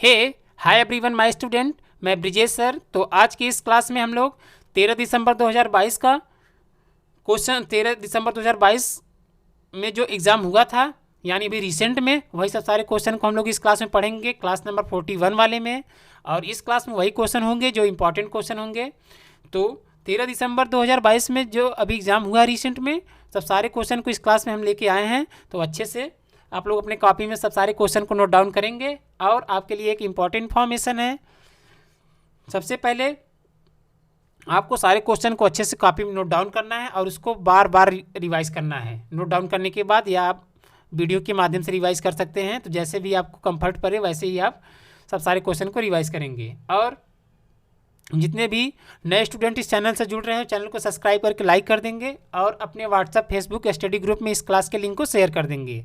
Hey hi everyone my student, मैं Brijesh sir. तो आज की इस क्लास में हम लोग 13 दिसंबर 2022 का क्वेश्चन 13 दिसंबर 2022 में जो एग्ज़ाम हुआ था, यानी अभी रिसेंट में, वही सब सारे क्वेश्चन को हम लोग इस क्लास में पढ़ेंगे, क्लास नंबर 41 वाले में। और इस क्लास में वही क्वेश्चन होंगे जो इंपॉर्टेंट क्वेश्चन होंगे। तो 13 दिसंबर 2022 में जो अभी एग्ज़ाम हुआ रिसेंट में, सब सारे क्वेश्चन को इस क्लास में हम लेके आए हैं। तो अच्छे से आप लोग अपने कॉपी में सब सारे क्वेश्चन को नोट डाउन करेंगे। और आपके लिए एक इम्पॉर्टेंट इन्फॉर्मेशन है, सबसे पहले आपको सारे क्वेश्चन को अच्छे से कॉपी में नोट डाउन करना है और उसको बार बार रिवाइज करना है। नोट डाउन करने के बाद या आप वीडियो के माध्यम से रिवाइज कर सकते हैं, तो जैसे भी आपको कंफर्ट पड़े वैसे ही आप सब सारे क्वेश्चन को रिवाइज करेंगे। और जितने भी नए स्टूडेंट इस चैनल से जुड़ रहे हैं, चैनल को सब्सक्राइब करके लाइक कर देंगे और अपने व्हाट्सएप, फेसबुक, स्टडी ग्रुप में इस क्लास के लिंक को शेयर कर देंगे।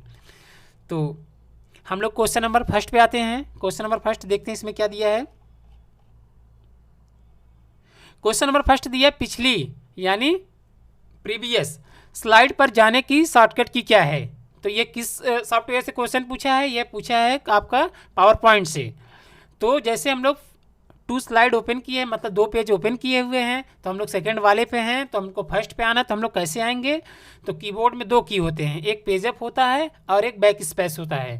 तो हम लोग क्वेश्चन नंबर फर्स्ट पे आते हैं। क्वेश्चन नंबर फर्स्ट देखते हैं इसमें क्या दिया है। क्वेश्चन नंबर फर्स्ट दिया है, पिछली यानी प्रीवियस स्लाइड पर जाने की शॉर्टकट की क्या है। तो ये किस सॉफ्टवेयर से क्वेश्चन पूछा है? ये पूछा है आपका पावर पॉइंट से। तो जैसे हम लोग 2 स्लाइड ओपन किए, मतलब 2 पेज ओपन किए हुए हैं, तो हम लोग सेकंड वाले पे हैं, तो हमको फर्स्ट पे आना। तो हम लोग कैसे आएंगे? तो कीबोर्ड में 2 की होते हैं, एक पेज अप होता है और एक बैक स्पेस होता है।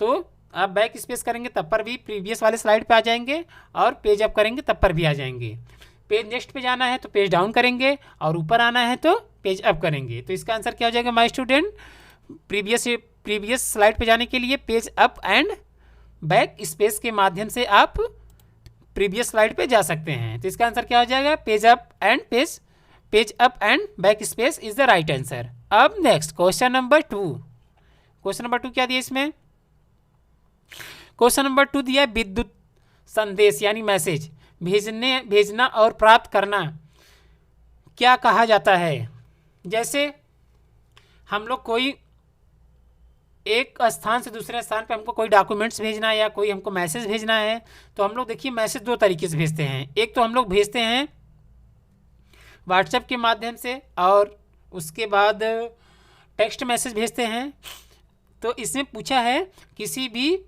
तो आप बैक स्पेस करेंगे तब पर भी प्रीवियस वाले स्लाइड पे आ जाएंगे, और पेज अप करेंगे तब पर भी आ जाएंगे। पेज नेक्स्ट पे जाना है तो पेज डाउन करेंगे, और ऊपर आना है तो पेज अप करेंगे। तो इसका आंसर क्या हो जाएगा माय स्टूडेंट? प्रीवियस स्लाइड पे जाने के लिए page up and back space के माध्यम से आप प्रीवियस स्लाइड पे जा सकते हैं। तो इसका आंसर क्या हो जाएगा? Page up and back space is the right answer. अब next question number 2। Question number 2 क्या दिया इसमें? क्वेश्चन नंबर 2 दिया है, विद्युत संदेश यानी मैसेज भेजना और प्राप्त करना क्या कहा जाता है। जैसे हम लोग कोई एक स्थान से दूसरे स्थान पे हमको कोई डॉक्यूमेंट्स भेजना है या कोई हमको मैसेज भेजना है, तो हम लोग देखिए मैसेज 2 तरीके से भेजते हैं। एक तो हम लोग भेजते हैं व्हाट्सएप के माध्यम से, और उसके बाद टेक्स्ट मैसेज भेजते हैं। तो इसमें पूछा है किसी भी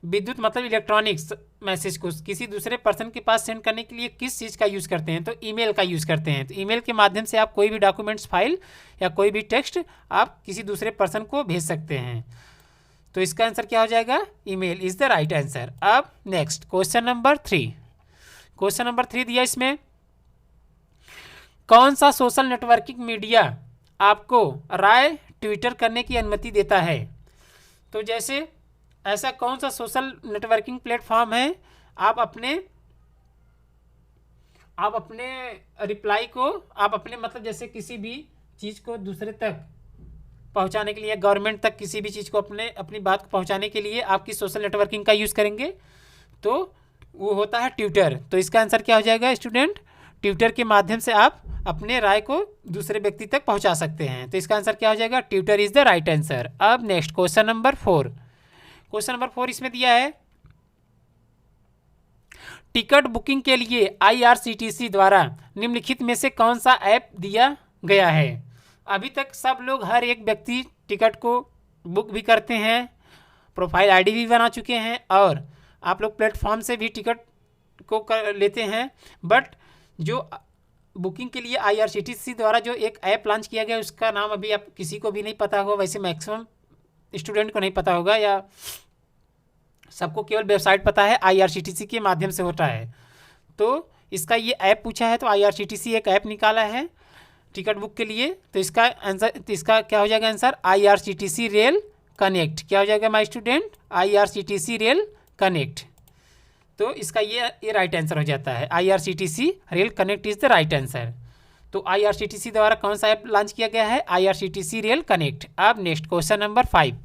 विद्युत मतलब इलेक्ट्रॉनिक्स मैसेज को किसी दूसरे पर्सन के पास सेंड करने के लिए किस चीज़ का यूज़ करते हैं? तो ईमेल का यूज़ करते हैं। तो ईमेल के माध्यम से आप कोई भी डॉक्यूमेंट्स, फाइल या कोई भी टेक्स्ट आप किसी दूसरे पर्सन को भेज सकते हैं। तो इसका आंसर क्या हो जाएगा? Email is the right answer. अब next question number 3। Question number 3 दिया इसमें, कौन सा सोशल नेटवर्किंग मीडिया आपको राय ट्विटर करने की अनुमति देता है? तो जैसे ऐसा कौन सा सोशल नेटवर्किंग प्लेटफॉर्म है, आप अपने रिप्लाई को, आप अपने मतलब जैसे किसी भी चीज़ को दूसरे तक पहुंचाने के लिए, गवर्नमेंट तक किसी भी चीज़ को अपनी बात को पहुंचाने के लिए आप किस सोशल नेटवर्किंग का यूज़ करेंगे? तो वो होता है ट्विटर। तो इसका आंसर क्या हो जाएगा स्टूडेंट? ट्विटर के माध्यम से आप अपने राय को दूसरे व्यक्ति तक पहुंचा सकते हैं। तो इसका आंसर क्या हो जाएगा? Twitter is the right answer. अब next question number 4। Question number 4 इसमें दिया है, टिकट बुकिंग के लिए IRCTC द्वारा निम्नलिखित में से कौन सा ऐप दिया गया है? अभी तक सब लोग, हर एक व्यक्ति टिकट को बुक भी करते हैं, प्रोफाइल आईडी भी बना चुके हैं, और आप लोग प्लेटफॉर्म से भी टिकट को लेते हैं। बट जो बुकिंग के लिए IRCTC द्वारा जो एक ऐप लॉन्च किया गया, उसका नाम अभी आप किसी को भी नहीं पता होगा। वैसे मैक्सिमम स्टूडेंट को नहीं पता होगा, या सबको केवल वेबसाइट पता है, IRCTC के माध्यम से होता है। तो इसका ये ऐप पूछा है, तो IRCTC एक ऐप निकाला है टिकट बुक के लिए। तो इसका आंसर, तो इसका क्या हो जाएगा आंसर? IRCTC rail connect. क्या हो जाएगा my student? IRCTC rail connect. तो इसका ये राइट आंसर हो जाता है। IRCTC rail connect is the right answer. तो IRCTC द्वारा कौन सा ऐप लॉन्च किया गया है? IRCTC rail connect. अब next question number 5।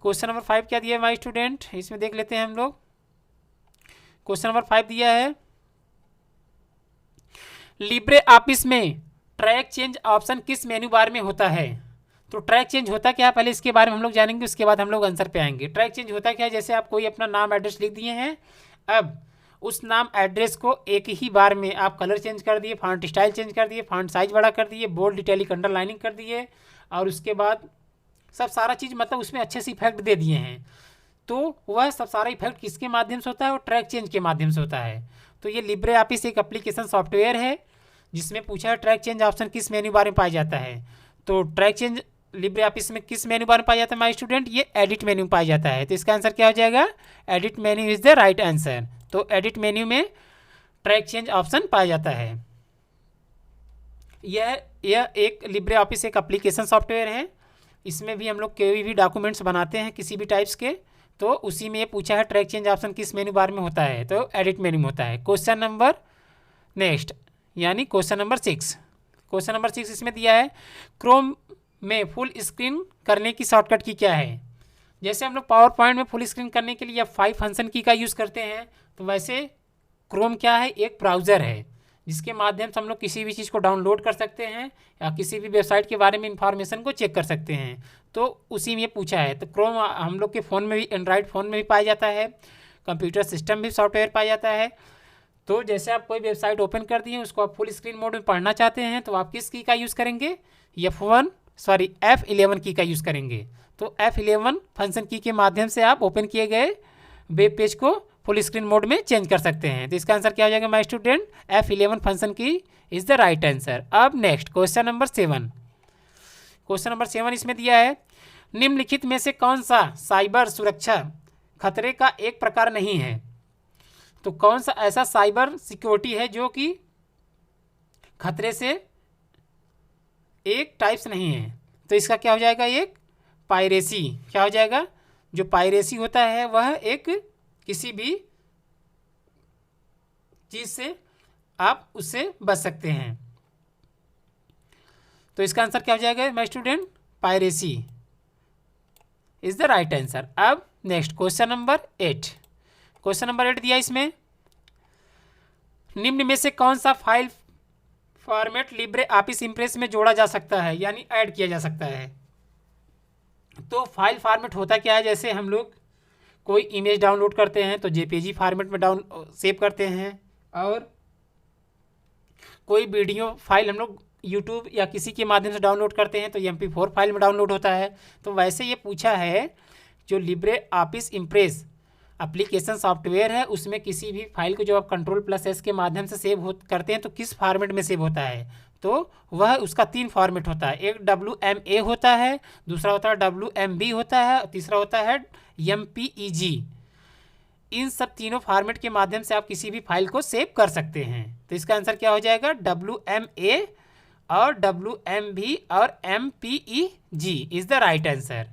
Question number 5 क्या दिया है माय स्टूडेंट? इसमें देख लेते हैं हम लोग। क्वेश्चन नंबर 5 दिया है, लिब्रे ऑफिस में ट्रैक चेंज ऑप्शन किस मेन्यू बार में होता है? तो ट्रैक चेंज होता क्या है, पहले इसके बारे में हम लोग जानेंगे, उसके बाद हम लोग आंसर पे आएंगे। ट्रैक चेंज होता क्या है, जैसे आप कोई अपना नाम एड्रेस लिख दिए हैं, अब उस नाम एड्रेस को एक ही बार में आप कलर चेंज कर दिए, फॉन्ट स्टाइल चेंज कर दिए, फॉन्ट साइज बड़ा कर दिए, बोल्ड, इटैलिक, अंडरलाइनिंग कर दिए, और उसके बाद सब सारा चीज़ मतलब उसमें अच्छे से इफेक्ट दे दिए हैं। तो वह सब सारा इफेक्ट किसके माध्यम से होता है, वो ट्रैक चेंज के माध्यम से होता है। तो ये लिब्रे ऑफिस एक एप्लीकेशन सॉफ्टवेयर है जिसमें पूछा है ट्रैक चेंज ऑप्शन किस मेन्यू बार में पाया जाता है। तो ट्रैक चेंज लिब्रे ऑफिस में किस मेन्यू बार में पाया जाता है माय स्टूडेंट, ये एडिट मेन्यू में पाया जाता है। तो इसका आंसर क्या हो जाएगा, edit menu is the right answer. तो एडिट मेन्यू में ट्रैक चेंज ऑप्शन पाया जाता है। यह एक लिब्रे ऑफिस एक एप्लीकेशन सॉफ्टवेयर है। इसमें भी हम लोग कोई भी डॉक्यूमेंट्स बनाते हैं किसी भी टाइप्स के, तो उसी में ये पूछा है ट्रैक चेंज ऑप्शन किस मेन्यू बार में होता है, तो एडिट मेन्यू में होता है। क्वेश्चन नंबर नेक्स्ट यानी क्वेश्चन नंबर 6। क्वेश्चन नंबर 6 इसमें दिया है क्रोम में फुल स्क्रीन करने की शॉर्टकट की क्या है। जैसे हम लोग पावर पॉइंट में फुल स्क्रीन करने के लिए F5 फंक्शन की का यूज़ करते हैं, तो वैसे क्रोम क्या है, एक ब्राउज़र है जिसके माध्यम से हम लोग किसी भी चीज़ को डाउनलोड कर सकते हैं या किसी भी वेबसाइट के बारे में इंफॉर्मेशन को चेक कर सकते हैं। तो उसी में पूछा है। तो क्रोम हम लोग के फ़ोन में भी, एंड्रॉयड फ़ोन में भी पाया जाता है, कंप्यूटर सिस्टम भी सॉफ्टवेयर पाया जाता है। तो जैसे आप कोई वेबसाइट ओपन कर दिए, उसको आप फुल स्क्रीन मोड में पढ़ना चाहते हैं, तो आप किस की का यूज़ करेंगे, F11 की का यूज़ करेंगे। तो F11 फंक्शन की के माध्यम से आप ओपन किए गए वेब पेज को फुल स्क्रीन मोड में चेंज कर सकते हैं। तो इसका आंसर क्या हो जाएगा माय स्टूडेंट, F11 फंक्शन की इज़ द राइट आंसर। अब next question number 7। Question number 7 इसमें दिया है निम्नलिखित में से कौन सा साइबर सुरक्षा खतरे का एक प्रकार नहीं है। तो कौन सा ऐसा साइबर सिक्योरिटी है जो कि खतरे से एक टाइप्स नहीं है। तो इसका क्या हो जाएगा, एक पायरेसी। क्या हो जाएगा, जो पायरेसी होता है वह एक किसी भी चीज़ से आप उससे बच सकते हैं। तो इसका आंसर क्या हो जाएगा my student, piracy is the right answer. अब next question number 8। Question number 8 दिया इसमें निम्न में से कौन सा file format Libre Office Impress में जोड़ा जा सकता है, यानी ऐड किया जा सकता है। तो फाइल फॉर्मेट होता क्या है, जैसे हम लोग कोई इमेज डाउनलोड करते हैं तो जेपीजी फॉर्मेट में सेव करते हैं, और कोई वीडियो फाइल हम लोग यूट्यूब या किसी के माध्यम से डाउनलोड करते हैं तो MP4 फाइल में डाउनलोड होता है। तो वैसे ये पूछा है जो Libre Office Impress application software है, उसमें किसी भी फाइल को जो आप Ctrl+S के माध्यम से सेव करते हैं तो किस फॉर्मेट में सेव होता है। तो वह उसका 3 फॉर्मेट होता है, एक WMA होता है, दूसरा होता है WMB होता है, और तीसरा होता है MPEG। इन सब तीनों फॉर्मेट के माध्यम से आप किसी भी फाइल को सेव कर सकते हैं। तो इसका आंसर क्या हो जाएगा, WMA और WMB और MPEG is the right answer.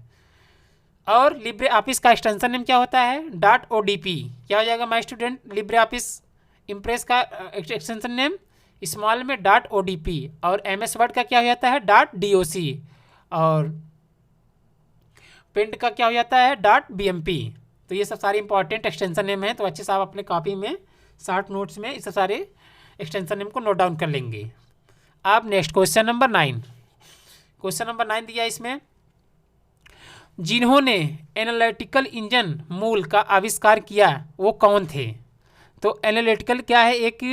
और लिब्रे ऑफिस का एक्सटेंशन नेम क्या होता है, .odp। क्या हो जाएगा my student, Libre Office Impress का एक्सटेंशन नेम स्मॉल में .odp, और MS वर्ड का क्या हो जाता है .doc, और पेंट का क्या हो जाता है .bmp। तो ये सब सारे इंपॉर्टेंट एक्सटेंशन नेम हैं। तो अच्छे से आप अपने कॉपी में शॉर्ट नोट्स में इस सारे एक्सटेंशन नेम को नोट डाउन कर लेंगे। अब next question number 9। Question number 9 दिया इसमें जिन्होंने एनालिटिकल इंजन मूल का आविष्कार किया वो कौन थे। तो एनालिटिकल क्या है, एक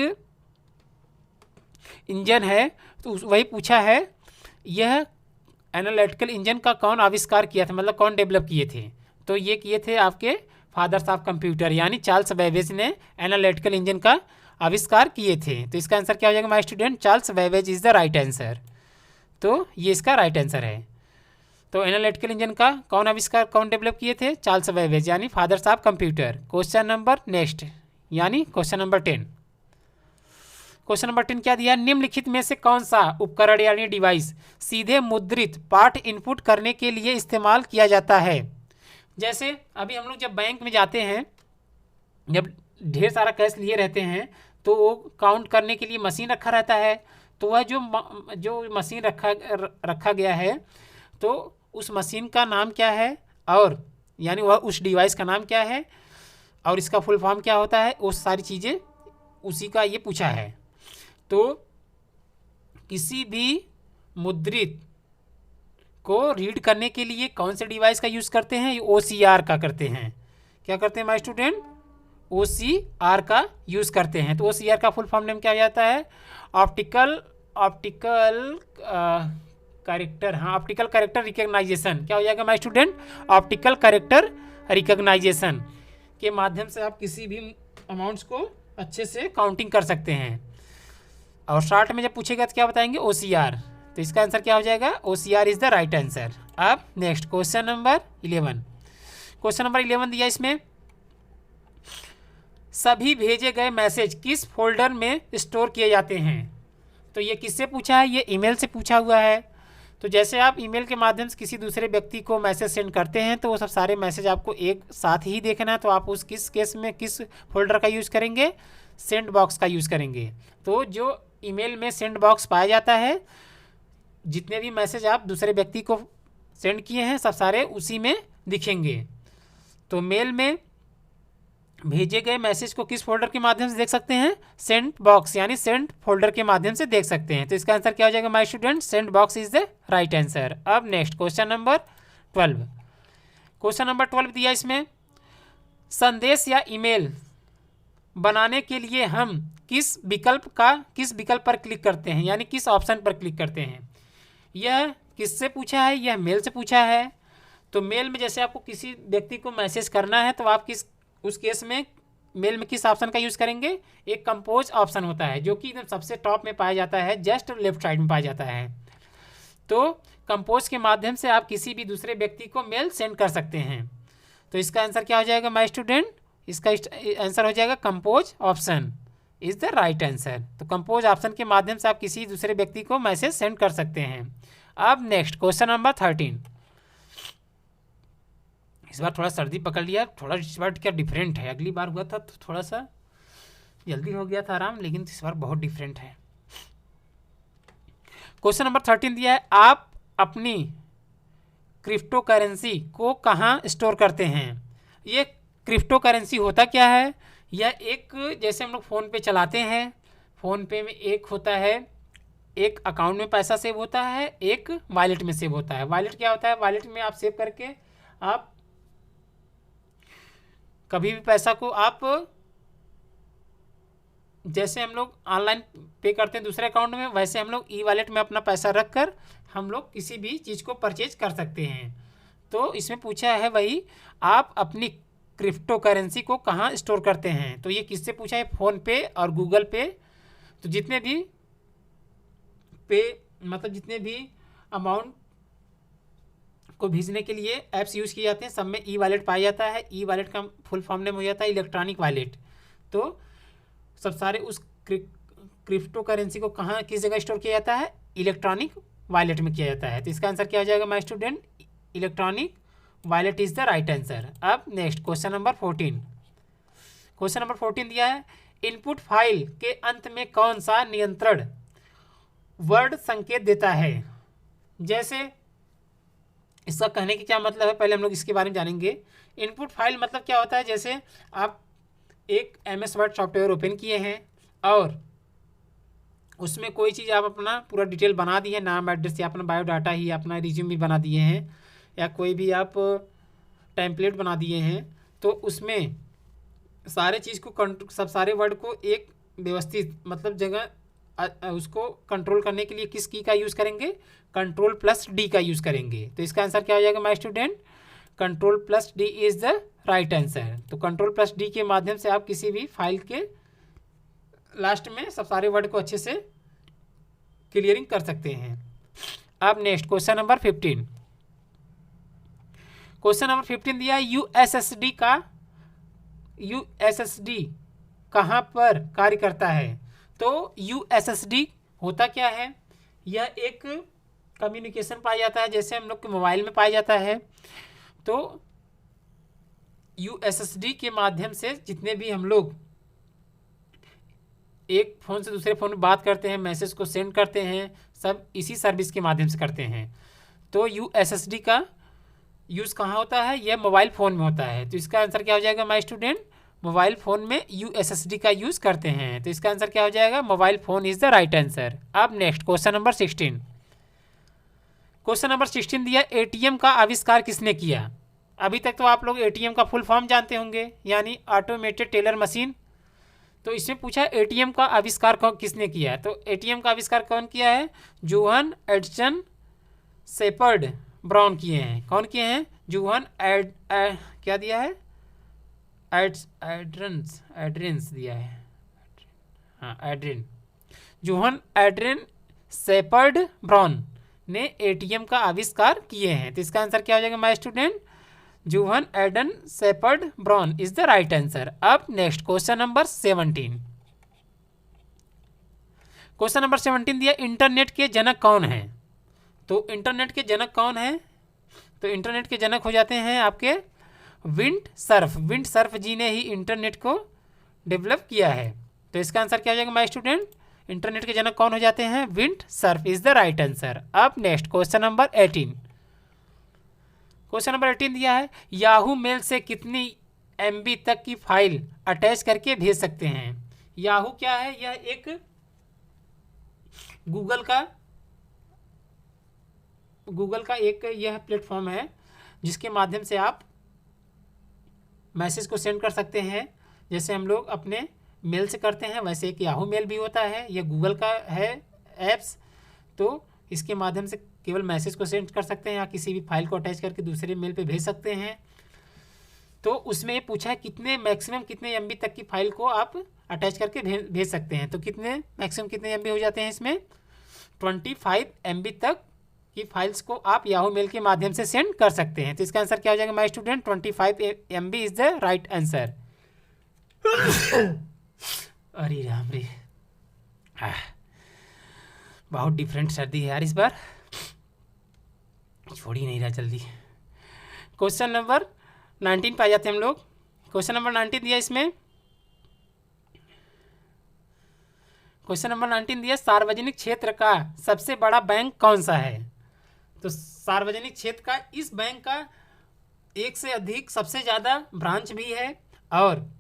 इंजन है, तो वही पूछा है यह एनालिटिकल इंजन का कौन आविष्कार किया था, मतलब कौन डेवलप किए थे। तो ये किए थे आपके फादर्स ऑफ कंप्यूटर यानी चार्ल्स बेबेज ने एनालिटिकल इंजन का आविष्कार किए थे। तो इसका आंसर क्या हो जाएगा my student, Charles Babbage is the right answer. तो ये इसका राइट आंसर है। तो एनालिटिकल इंजन का कौन आविष्कार, कौन डेवलप किए थे, चार्ल्स बेबेज यानी fathers of computer. Question number next यानी क्वेश्चन नंबर 10। क्वेश्चन नंबर 10 क्या दिया, निम्नलिखित में से कौन सा उपकरण यानी डिवाइस सीधे मुद्रित पाठ इनपुट करने के लिए इस्तेमाल किया जाता है। जैसे अभी हम लोग जब बैंक में जाते हैं, जब ढेर सारा कैश लिए रहते हैं तो वो काउंट करने के लिए मशीन रखा रहता है। तो वह जो मशीन रखा गया है, तो उस मशीन का नाम क्या है, और यानी वह उस डिवाइस का नाम क्या है और इसका फुल फॉर्म क्या होता है, वो सारी चीज़ें उसी का ये पूछा है। तो किसी भी मुद्रित को रीड करने के लिए कौन से डिवाइस का यूज़ करते हैं, OCR का करते हैं। क्या करते हैं माय स्टूडेंट, OCR का यूज़ करते हैं। तो OCR का फुल फॉर्म नेम क्या हो जाता है, ऑप्टिकल कैरेक्टर, हाँ ऑप्टिकल कैरेक्टर रिकग्नाइजेशन। क्या हो जाएगा my student, optical character recognisation के माध्यम से आप किसी भी अमाउंट्स को अच्छे से काउंटिंग कर सकते हैं। और शॉर्ट में जब पूछेगा तो क्या बताएंगे, OCR। तो इसका आंसर क्या हो जाएगा, OCR is the right answer. अब next question number 11। Question number 11 दिया इसमें, सभी भेजे गए मैसेज किस फोल्डर में स्टोर किए जाते हैं। तो ये किससे पूछा है, ये ईमेल से पूछा हुआ है। तो जैसे आप ईमेल के माध्यम से किसी दूसरे व्यक्ति को मैसेज सेंड करते हैं तो वो सब सारे मैसेज आपको एक साथ ही देखना है। तो आप उस किस केस में किस फोल्डर का यूज़ करेंगे, सेंड बॉक्स का यूज़ करेंगे। तो जो ईमेल में सेंड बॉक्स पाया जाता है, जितने भी मैसेज आप दूसरे व्यक्ति को सेंड किए हैं सब सारे उसी में दिखेंगे। तो मेल में भेजे गए मैसेज को किस फोल्डर के माध्यम से देख सकते हैं, सेंड बॉक्स यानी सेंड फोल्डर के माध्यम से देख सकते हैं। तो इसका आंसर क्या हो जाएगा my student, send box is the right answer. अब next question number 12। Question number 12 दिया इसमें, संदेश या ईमेल बनाने के लिए हम किस विकल्प पर क्लिक करते हैं, यानी किस ऑप्शन पर क्लिक करते हैं। यह किससे पूछा है, यह मेल से पूछा है। तो मेल में जैसे आपको किसी व्यक्ति को मैसेज करना है तो आप उस केस में मेल में किस ऑप्शन का यूज़ करेंगे, एक कंपोज ऑप्शन होता है जो कि एकदम सबसे टॉप में पाया जाता है, जस्ट लेफ्ट साइड में पाया जाता है। तो कंपोज के माध्यम से आप किसी भी दूसरे व्यक्ति को मेल सेंड कर सकते हैं। तो इसका आंसर क्या हो जाएगा माय स्टूडेंट, इसका आंसर हो जाएगा compose option is the right answer. तो कंपोज ऑप्शन के माध्यम से आप किसी दूसरे व्यक्ति को मैसेज सेंड कर सकते हैं। अब नेक्स्ट क्वेश्चन नंबर 13। इस बार थोड़ा सर्दी पकड़ लिया, थोड़ा इस बार क्या डिफरेंट है। अगली बार हुआ था तो थोड़ा सा जल्दी हो गया था आराम, लेकिन इस बार बहुत डिफरेंट है। क्वेश्चन नंबर 13 दिया है, आप अपनी क्रिप्टो करेंसी को कहाँ स्टोर करते हैं। ये क्रिप्टो करेंसी होता क्या है, यह एक जैसे हम लोग फ़ोन पे चलाते हैं, फ़ोन पे में एक होता है, एक अकाउंट में पैसा सेव होता है, एक वॉलेट में सेव होता है। वॉलेट क्या होता है, वॉलेट में आप सेव करके आप कभी भी पैसा को आप जैसे हम लोग ऑनलाइन पे करते हैं दूसरे अकाउंट में, वैसे हम लोग ई वॉलेट में अपना पैसा रख कर हम लोग किसी भी चीज़ को परचेज कर सकते हैं। तो इसमें पूछा है वही, आप अपनी क्रिप्टो करेंसी को कहाँ स्टोर करते हैं। तो ये किससे पूछा है, फ़ोन पे और गूगल पे। तो जितने भी मतलब जितने भी अमाउंट को भेजने के लिए ऐप्स यूज़ किए जाते हैं सब में ई वॉलेट पाया जाता है। ई वॉलेट का फुल फॉर्म नेम हो जाता है इलेक्ट्रॉनिक वॉलेट। तो सब सारे उस क्रिप्टो करेंसी को कहाँ किस जगह स्टोर किया जाता है, इलेक्ट्रॉनिक वॉलेट में किया जाता है। तो इसका आंसर क्या हो जाएगा my student, electronic wallet is the right answer. अब next question number 14। Question number 14 दिया है, इनपुट फाइल के अंत में कौन सा नियंत्रण वर्ड संकेत देता है। जैसे इसका कहने की क्या मतलब है, पहले हम लोग इसके बारे में जानेंगे। इनपुट फाइल मतलब क्या होता है, जैसे आप एक MS वर्ड सॉफ्टवेयर ओपन किए हैं और उसमें कोई चीज़ आप अपना पूरा डिटेल बना दिए, नाम एड्रेस या अपना बायोडाटा ही अपना रिज्यूम भी बना दिए हैं, या कोई भी आप टेम्पलेट बना दिए हैं। तो उसमें सारे चीज़ को सब सारे वर्ड को एक व्यवस्थित मतलब जगह उसको कंट्रोल करने के लिए किस की का यूज़ करेंगे, Ctrl+D का यूज़ करेंगे। तो इसका आंसर क्या हो जाएगा my student, Ctrl+D is the right answer. तो Ctrl+D के माध्यम से आप किसी भी फाइल के लास्ट में सब सारे वर्ड को अच्छे से क्लियरिंग कर सकते हैं। अब next question number 15। Question number 15 दिया USSD कहाँ पर कार्य करता है। तो USSD होता क्या है, यह एक कम्युनिकेशन पाया जाता है जैसे हम लोग के मोबाइल में पाया जाता है। तो USSD के माध्यम से जितने भी हम लोग एक फ़ोन से दूसरे फ़ोन में बात करते हैं, मैसेज को सेंड करते हैं, सब इसी सर्विस के माध्यम से करते हैं। तो USSD का यूज़ कहाँ होता है, यह मोबाइल फ़ोन में होता है। तो इसका आंसर क्या हो जाएगा माय स्टूडेंट, मोबाइल फ़ोन में USSD का यूज़ करते हैं। तो इसका आंसर क्या हो जाएगा, mobile phone is the right answer. अब next question number 16। Question number 16 दिया, ATM का आविष्कार किसने किया। अभी तक तो आप लोग ATM का फुल फॉर्म जानते होंगे, यानी ऑटोमेटेड टेलर मशीन। तो इसमें पूछा ATM का आविष्कार किसने किया है। तो ATM का आविष्कार कौन किया है, जोहन एडिसन शेपर्ड ब्राउन किए हैं। कौन किए हैं? जूहन क्या दिया है? एड्रेंस दिया है, हाँ एड्रिन। जूहन एड्रिन शेपर्ड ब्राउन ने एटीएम का आविष्कार किए हैं। तो इसका आंसर क्या हो जाएगा my student? John Adrian Shepherd Barron is the right answer. अब next question number 17। Question number 17 दिया, इंटरनेट के जनक कौन है? तो इंटरनेट के जनक कौन है? तो इंटरनेट के जनक हो जाते हैं आपके विंडसर्फ। विंडसर्फ जी ने ही इंटरनेट को डेवलप किया है। तो इसका आंसर क्या हो जाएगा माय स्टूडेंट? इंटरनेट के जनक कौन हो जाते हैं? Windsurf is the right answer. अब next question number 18। Question number 18 दिया है, याहू मेल से कितनी MB तक की फाइल अटैच करके भेज सकते हैं? याहू क्या है? यह एक गूगल का एक यह प्लेटफॉर्म है जिसके माध्यम से आप मैसेज को सेंड कर सकते हैं। जैसे हम लोग अपने मेल से करते हैं, वैसे एक याहू मेल भी होता है। यह गूगल का है एप्स, तो इसके माध्यम से केवल मैसेज को सेंड कर सकते हैं या किसी भी फाइल को अटैच करके दूसरे मेल पे भेज सकते हैं। तो उसमें ये पूछा है कितने मैक्सिमम कितने MB तक की फाइल को आप अटैच करके भेज सकते हैं। तो कितने मैक्सिमम कितने MB हो जाते हैं इसमें? 25 MB तक की फाइल्स को आप याहू मेल के माध्यम से सेंड कर सकते हैं। तो इसका आंसर क्या हो जाएगा my student? 25 MB is the right answer. अरे राम रे, बहुत डिफरेंट सर्दी है यार इस बार, छोड़ ही नहीं रहा जल्दी। क्वेश्चन नंबर 19 पे आ जाते हैं हम लोग। क्वेश्चन नंबर 19 दिया इसमें, क्वेश्चन नंबर 19 दिया, सार्वजनिक क्षेत्र का सबसे बड़ा बैंक कौन सा है? तो सार्वजनिक क्षेत्र का इस बैंक का एक से अधिक सबसे ज़्यादा ब्रांच भी है और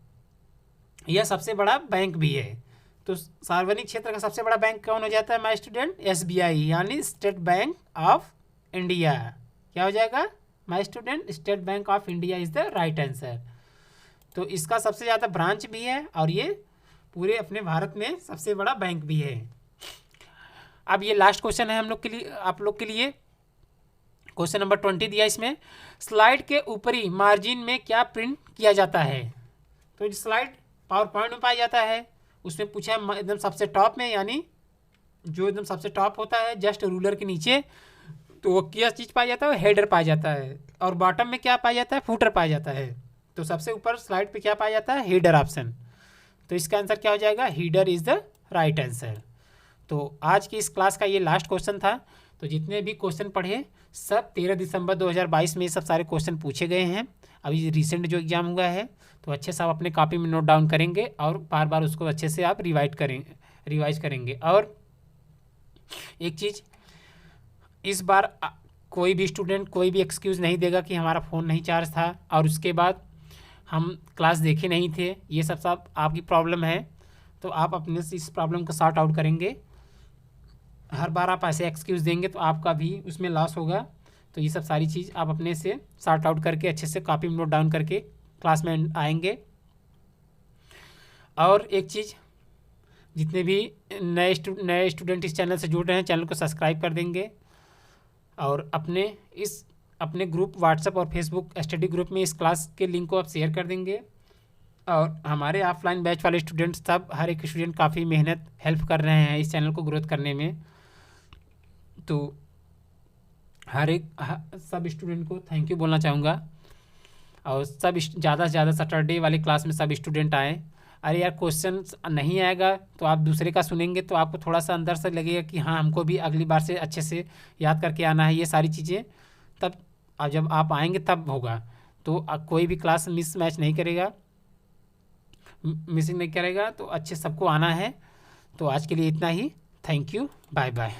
यह सबसे बड़ा बैंक भी है। तो सार्वजनिक क्षेत्र का सबसे बड़ा बैंक कौन हो जाता है माय स्टूडेंट? SBI यानी स्टेट बैंक ऑफ इंडिया। क्या हो जाएगा my student? State bank of India is the right answer. तो इसका सबसे ज़्यादा ब्रांच भी है और ये पूरे अपने भारत में सबसे बड़ा बैंक भी है। अब ये लास्ट क्वेश्चन है हम लोग के लिए, आप लोग के लिए। क्वेश्चन नंबर 20 दिया इसमें, स्लाइड के ऊपरी मार्जिन में क्या प्रिंट किया जाता है? तो स्लाइड पावर पॉइंट में पाया जाता है, उसमें पूछा है एकदम सबसे टॉप में, यानी जो एकदम सबसे टॉप होता है जस्ट रूलर के नीचे, तो वो क्या चीज़ पाया जाता है? हेडर पाया जाता है। और बॉटम में क्या पाया जाता है? फुटर पाया जाता है। तो सबसे ऊपर स्लाइड पे क्या पाया जाता है? Header option. तो इसका आंसर क्या हो जाएगा? Header is the right answer. तो आज की इस क्लास का ये लास्ट क्वेश्चन था। तो जितने भी क्वेश्चन पढ़े सब 13 दिसंबर 2022 में ये सब सारे क्वेश्चन पूछे गए हैं। अभी रिसेंट जो एग्ज़ाम हुआ है तो अच्छे से आप अपने कॉपी में नोट डाउन करेंगे और बार बार उसको अच्छे से आप रिवाइज करेंगे। और एक चीज़, इस बार कोई भी स्टूडेंट कोई भी एक्सक्यूज़ नहीं देगा कि हमारा फ़ोन नहीं चार्ज था और उसके बाद हम क्लास देखे नहीं थे। ये सब आपकी प्रॉब्लम है, तो आप अपने से इस प्रॉब्लम को सॉर्ट आउट करेंगे। हर बार आप ऐसे एक्सक्यूज़ देंगे तो आपका भी उसमें लॉस होगा। तो ये सब सारी चीज़ आप अपने से सॉर्ट आउट करके अच्छे से कॉपी में नोट डाउन करके क्लास में आएंगे। और एक चीज़, जितने भी नए स्टूडेंट इस चैनल से जुड़ रहे हैं चैनल को सब्सक्राइब कर देंगे और अपने ग्रुप व्हाट्सएप और फेसबुक स्टडी ग्रुप में इस क्लास के लिंक को आप शेयर कर देंगे। और हमारे ऑफलाइन बैच वाले स्टूडेंट्स सब हर एक स्टूडेंट काफ़ी मेहनत हेल्प कर रहे हैं इस चैनल को ग्रोथ करने में। तो सब स्टूडेंट को थैंक यू बोलना चाहूँगा। और सब ज़्यादा से ज़्यादा सैटरडे वाली क्लास में सब स्टूडेंट आएँ। अरे यार क्वेश्चन नहीं आएगा तो आप दूसरे का सुनेंगे तो आपको थोड़ा सा अंदर से लगेगा कि हाँ हमको भी अगली बार से अच्छे से याद करके आना है। ये सारी चीज़ें तब जब आप आएंगे तब होगा। तो कोई भी क्लास मिसमैच नहीं करेगा, मिसिंग नहीं करेगा। तो अच्छे सबको आना है। तो आज के लिए इतना ही। Thank you, bye bye.